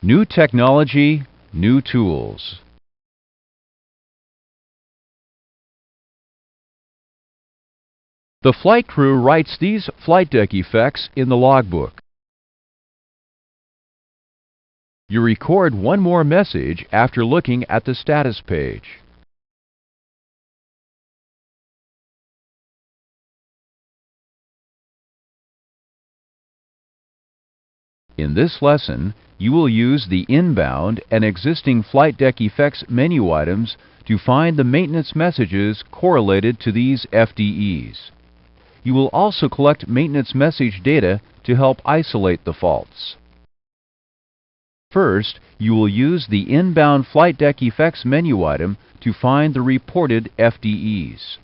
New technology, new tools. The flight crew writes these flight deck effects in the logbook. You record one more message after looking at the status page. In this lesson, you will use the inbound and existing flight deck effects menu items to find the maintenance messages correlated to these FDEs. You will also collect maintenance message data to help isolate the faults. First, you will use the inbound flight deck effects menu item to find the reported FDEs.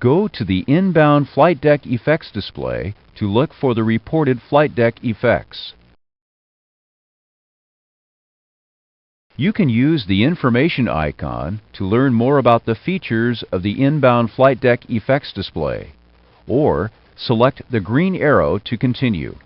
Go to the inbound flight deck effects display to look for the reported flight deck effects. You can use the information icon to learn more about the features of the inbound flight deck effects display, or select the green arrow to continue.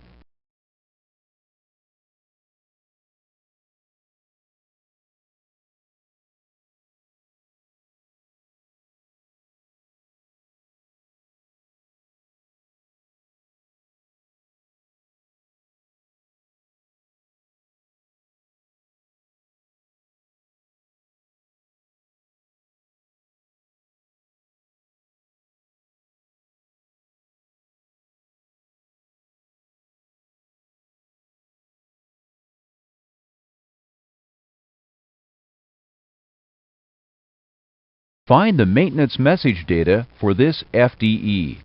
Find the maintenance message data for this FDE.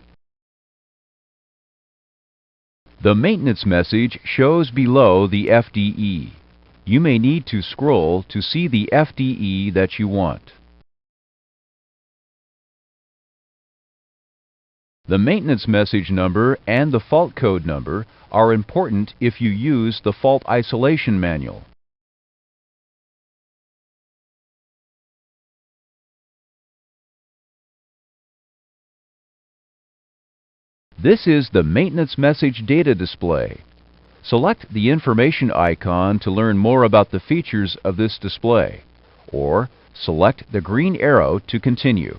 The maintenance message shows below the FDE. You may need to scroll to see the FDE that you want. The maintenance message number and the fault code number are important if you use the fault isolation manual. This is the maintenance message data display. Select the information icon to learn more about the features of this display, or select the green arrow to continue.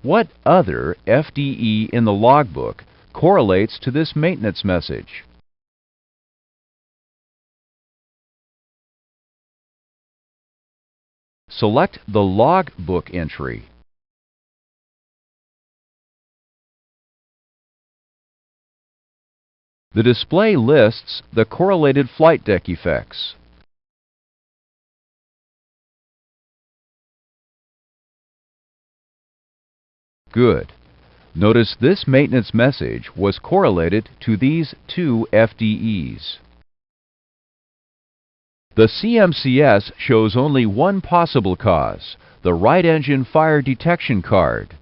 What other FDE in the logbook correlates to this maintenance message? Select the logbook entry. The display lists the correlated flight deck effects. Good. Notice this maintenance message was correlated to these two FDEs. The CMCS shows only one possible cause, the right engine fire detection card.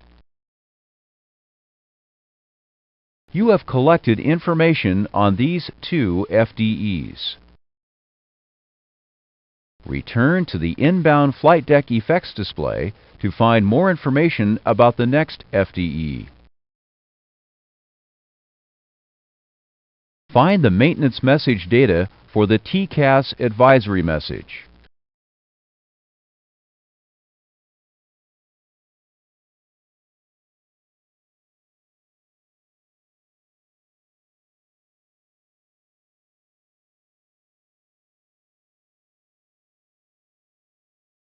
You have collected information on these two FDEs. Return to the inbound flight deck effects display to find more information about the next FDE. Find the maintenance message data for the TCAS advisory message.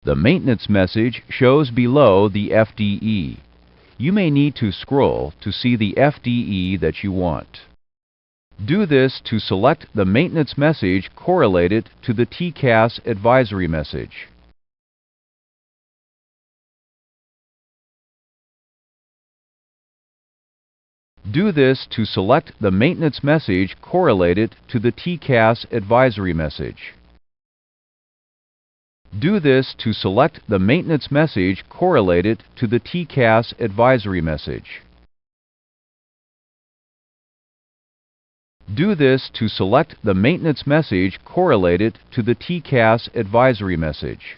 The maintenance message shows below the FDE. You may need to scroll to see the FDE that you want. Do this to select the maintenance message correlated to the TCAS advisory message. Do this to select the maintenance message correlated to the TCAS advisory message. Do this to select the maintenance message correlated to the TCAS advisory message. Do this to select the maintenance message correlated to the TCAS advisory message.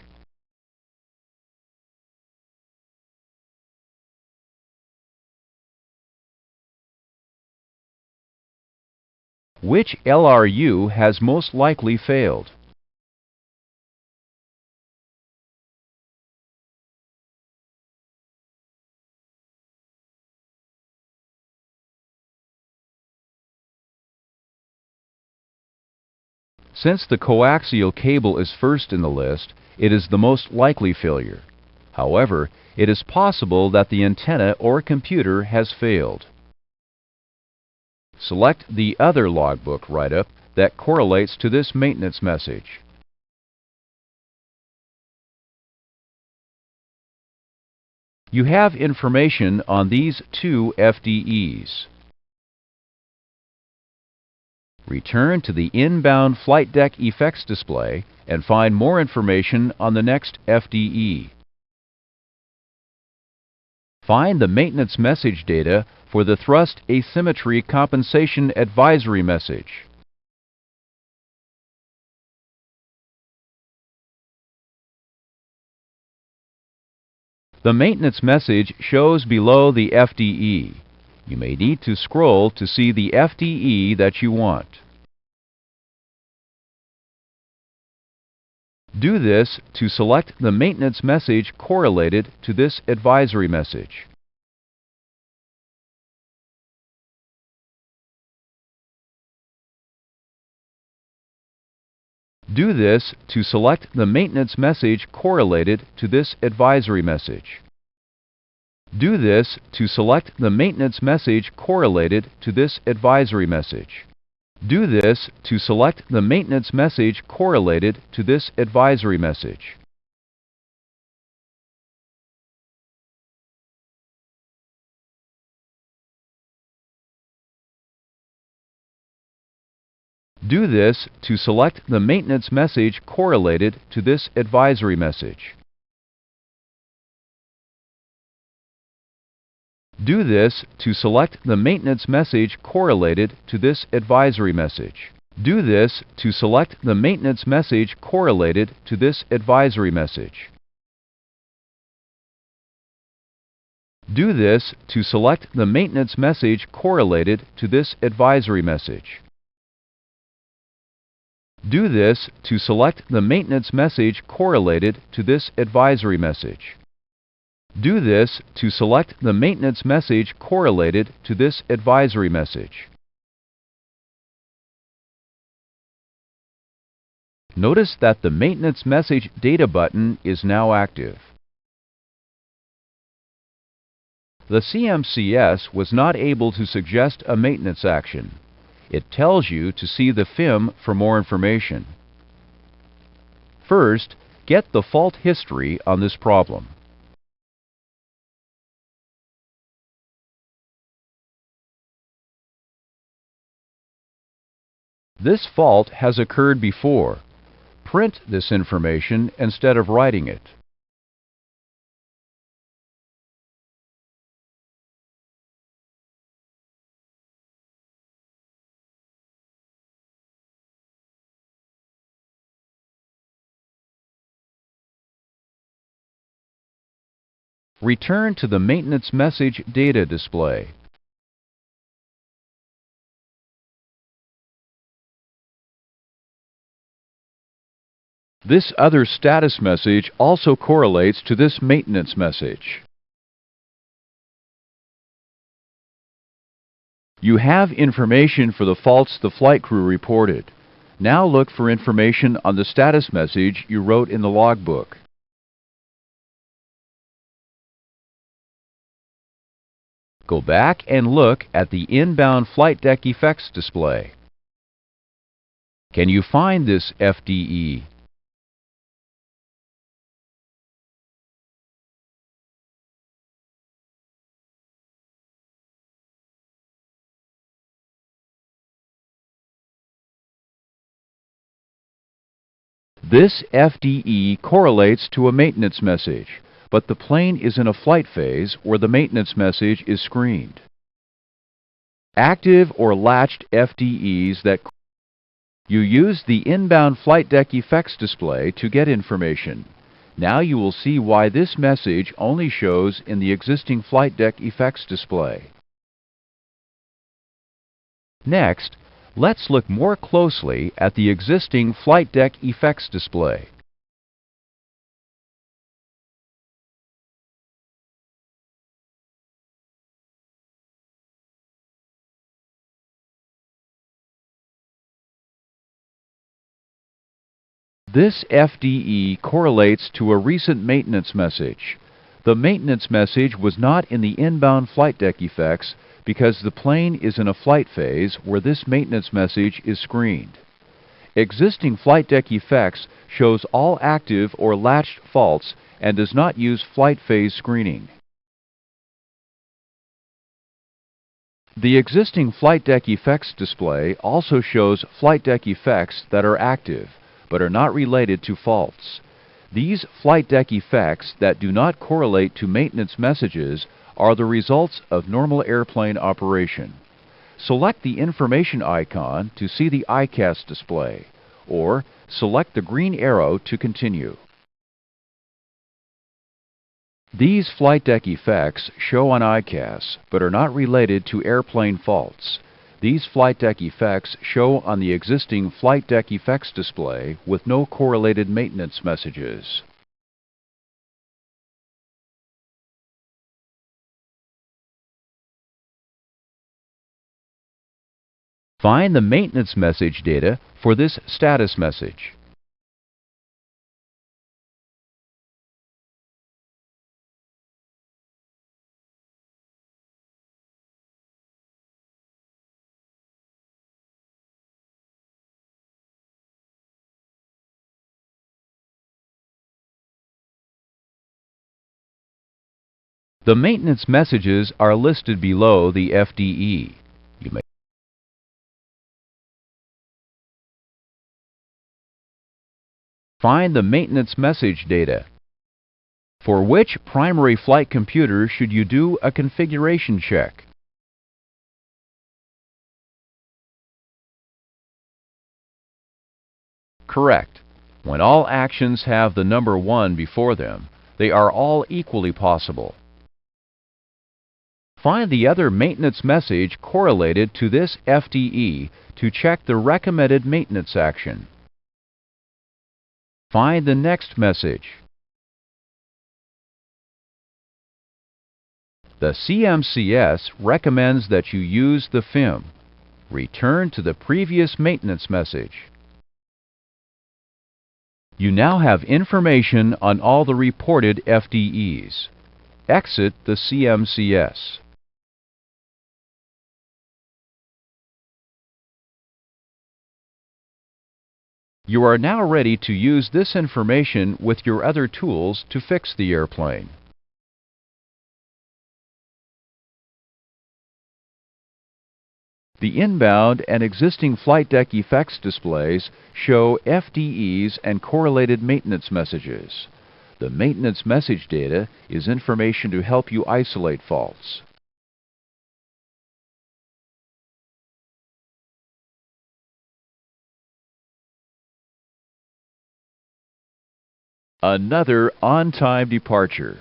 Which LRU has most likely failed? Since the coaxial cable is first in the list, it is the most likely failure. However, it is possible that the antenna or computer has failed. Select the other logbook write-up that correlates to this maintenance message. You have information on these two FDEs. Return to the inbound flight deck effects display and find more information on the next FDE. Find the maintenance message data for the thrust asymmetry compensation advisory message. The maintenance message shows below the FDE. You may need to scroll to see the FDE that you want. Do this to select the maintenance message correlated to this advisory message. Do this to select the maintenance message correlated to this advisory message. Do this to select the maintenance message correlated to this advisory message. Do this to select the maintenance message correlated to this advisory message. Do this to select the maintenance message correlated to this advisory message. Do this to select the maintenance message correlated to this advisory message. Do this to select the maintenance message correlated to this advisory message. Do this to select the maintenance message correlated to this advisory message. Do this to select the maintenance message correlated to this advisory message. Do this to select the maintenance message correlated to this advisory message. Notice that the maintenance message data button is now active. The CMCS was not able to suggest a maintenance action. It tells you to see the FIM for more information. First, get the fault history on this problem. This fault has occurred before. Print this information instead of writing it. Return to the Maintenance Message Data display. This other status message also correlates to this maintenance message. You have information for the faults the flight crew reported. Now look for information on the status message you wrote in the logbook. Go back and look at the inbound flight deck effects display. Can you find this FDE? This FDE correlates to a maintenance message, but the plane is in a flight phase where the maintenance message is screened. Active or latched FDEs that you use the inbound flight deck effects display to get information. Now you will see why this message only shows in the existing flight deck effects display. Next, let's look more closely at the existing flight deck effects display. This FDE correlates to a recent maintenance message. The maintenance message was not in the inbound flight deck effects because the plane is in a flight phase where this maintenance message is screened. Existing flight deck effects shows all active or latched faults and does not use flight phase screening. The existing flight deck effects display also shows flight deck effects that are active but are not related to faults. These flight deck effects that do not correlate to maintenance messages are the results of normal airplane operation. Select the information icon to see the ICAS display, or select the green arrow to continue. These flight deck effects show on ICAS but are not related to airplane faults. These flight deck effects show on the existing flight deck effects display with no correlated maintenance messages. Find the maintenance message data for this status message. The maintenance messages are listed below the FDE. You may find the maintenance message data. For which primary flight computer should you do a configuration check? Correct. When all actions have the number 1 before them, they are all equally possible. Find the other maintenance message correlated to this FDE to check the recommended maintenance action. Find the next message. The CMCS recommends that you use the FIM. Return to the previous maintenance message. You now have information on all the reported FDEs. Exit the CMCS. You are now ready to use this information with your other tools to fix the airplane. The inbound and existing flight deck effects displays show FDEs and correlated maintenance messages. The maintenance message data is information to help you isolate faults. Another on-time departure.